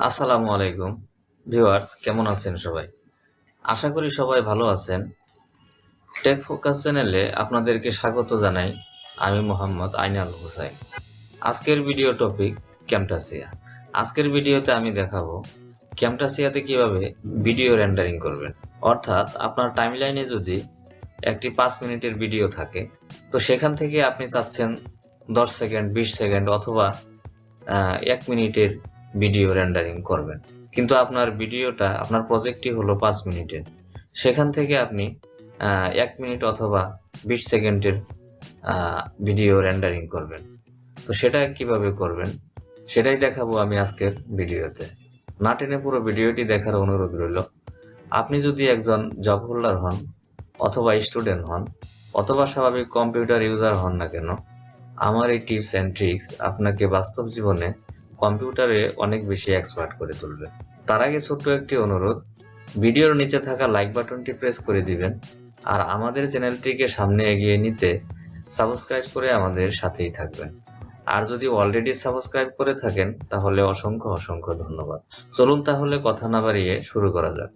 আসসালামু আলাইকুম ভিউয়ার্স, কেমন আছেন সবাই? আশা করি সবাই ভালো আছেন। টেক ফোকাস চ্যানেলে আপনাদেরকে স্বাগত জানাই। আমি মোহাম্মদ আইনাল হুসাইন। আজকের ভিডিও টপিক ক্যামটাসিয়া। আজকের ভিডিওতে আমি দেখাবো ক্যামটাসিয়াতে কিভাবে ভিডিও রেন্ডারিং করবেন। অর্থাৎ আপনার টাইমলাইনে যদি একটি 5 মিনিটের ভিডিও থাকে, তো সেখান থেকে আপনি চাচ্ছেন 10 সেকেন্ড, 20 সেকেন্ড অথবা 1 মিনিটের ভিডিও রেন্ডারিং করবেন, কিন্তু আপনার প্রজেক্টটি হলো 5 মিনিটের। সেখান থেকে আপনি 1 মিনিট অথবা 20 সেকেন্ডের ভিডিও রেন্ডারিং করবেন। তো সেটা কিভাবে করবেন সেটাই দেখাবো আমি আজকের ভিডিওতে। না টেনে পুরো ভিডিওটি দেখার অনুরোধ রইল। আপনি যদি একজন জব হোল্ডার হন, অথবা স্টুডেন্ট হন, অথবা স্বাভাবিক কম্পিউটার ইউজার হন না কেন, আমার এই টিপস অ্যান্ড ট্রিক্স আপনাকে বাস্তব জীবনে কম্পিউটারে অনেক বেশি এক্সপার্ট করে তুলবে। তার আগে ছোট্ট একটি অনুরোধ, ভিডিওর নিচে থাকা লাইক বাটনটি প্রেস করে দিবেন, আর আমাদের চ্যানেলটিকে সামনে এগিয়ে নিতে সাবস্ক্রাইব করে আমাদের সাথেই থাকবেন। আর যদি অলরেডি সাবস্ক্রাইব করে থাকেন তাহলে অসংখ্য অসংখ্য ধন্যবাদ। চলুন তাহলে কথা না বাড়িয়ে শুরু করা যাক।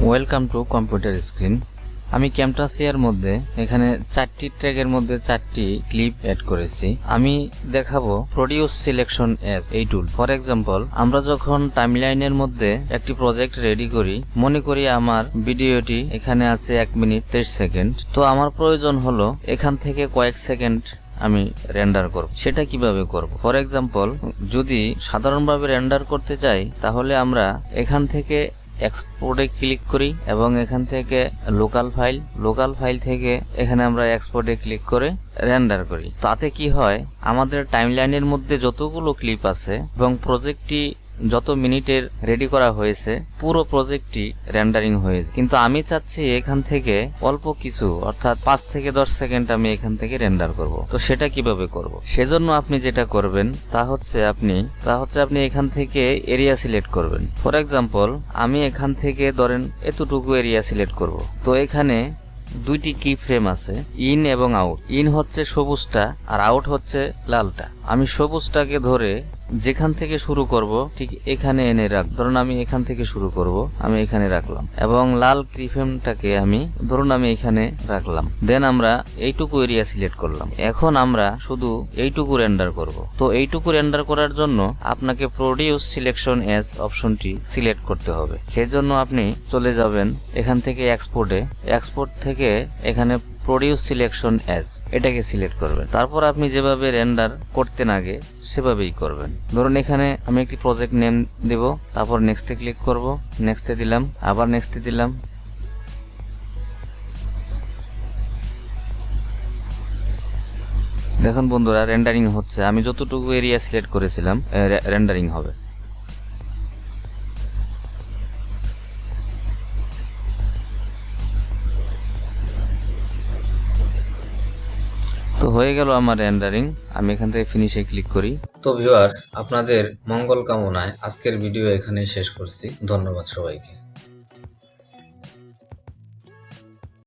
Welcome to computer screen. আমি ক্যামটাসিয়ার মধ্যে এখানে 4টি ট্র্যাকের মধ্যে 4টি ক্লিপ অ্যাড করেছি। আমি দেখাবো প্রডিউস সিলেকশন অ্যাজ এই টুল। ফর এক্সাম্পল, আমরা যখন টাইমলাইনের মধ্যে একটি প্রজেক্ট রেডি করি, মনে করি আমার ভিডিওটি এখানে আছে 1 মিনিট 23 সেকেন্ড, তো আমার প্রয়োজন হলো এখান থেকে কয়েক সেকেন্ড আমি রেন্ডার করব। সেটা কিভাবে করব? ফর এক্সাম্পল, যদি সাধারণভাবে রেন্ডার করতে চাই তাহলে আমরা এখান থেকে এক্সপোর্টে ক্লিক করি এবং এখান থেকে লোকাল ফাইল থেকে এখানে আমরা এক্সপোর্টে ক্লিক করে রেন্ডার করি। তাতে কি হয়, আমাদের টাইমলাইনের মধ্যে যতগুলো ক্লিপ আছে এবং প্রজেক্টটি যত মিনিটের রেডি করা হয়েছে পুরো প্রজেক্টটি রেন্ডারিং হয়েছে। কিন্তু আমি চাচ্ছি এখান থেকে অল্প কিছু, অর্থাৎ 5 থেকে 10 সেকেন্ড আমি এখান থেকে রেন্ডার করব। তো সেটা কিভাবে করব? সেজন্য আপনি যেটা করবেন তা হচ্ছে আপনি এখান থেকে এরিয়া সিলেক্ট করবেন। ফর এক্সাম্পল, আমি এখান থেকে ধরেন এতটুকু এরিয়া সিলেক্ট করব। তো এখানে 2টি কি ফ্রেম আছে, ইন এবং আউট। ইন হচ্ছে সবুজটা আর আউট হচ্ছে লালটা। আমি সবুজটাকে ধরে যেখান থেকে শুরু করব ঠিক এখানে এনে ধরুন আমি এখান থেকে শুরু করব, আমি এখানে রাখলাম, এবং লাল ক্রিফ্রেমটাকে আমি ধরুন আমি এখানে রাখলাম। দেন আমরা এইটুকু এরিয়া সিলেক্ট করলাম। এখন আমরা শুধু এইটুকু রেন্ডার করব। তো এইটুকু রেন্ডার করার জন্য আপনাকে প্রডিউস সিলেকশন অ্যাজ অপশনটি সিলেক্ট করতে হবে। সেজন্য আপনি চলে যাবেন এখান থেকে এক্সপোর্ট থেকে এখানে প্রডিউস সিলেকশন অ্যাজ এটাকে সিলেক্ট করবেন। তারপর আপনি যেভাবে রেন্ডার করতেন আগে সেভাবেই করবেন। ধরুন এখানে আমি একটি প্রজেক্ট নেম দেব, তারপর নেক্সটে ক্লিক করব, নেক্সটে দিলাম, আবার নেক্সটে দিলাম। দেখুন বন্ধুরা, রেন্ডারিং হচ্ছে। আমি যতটুকু এরিয়া সিলেক্ট করেছিলাম রেন্ডারিং হবে। তো হয়ে গেল আমার রেন্ডারিং। আমি এখান থেকে ফিনিশে ক্লিক করি। তো ভিউয়ার্স, আপনাদের মঙ্গল কামনায় আজকের ভিডিও এখানেই শেষ করছি। ধন্যবাদ সবাইকে।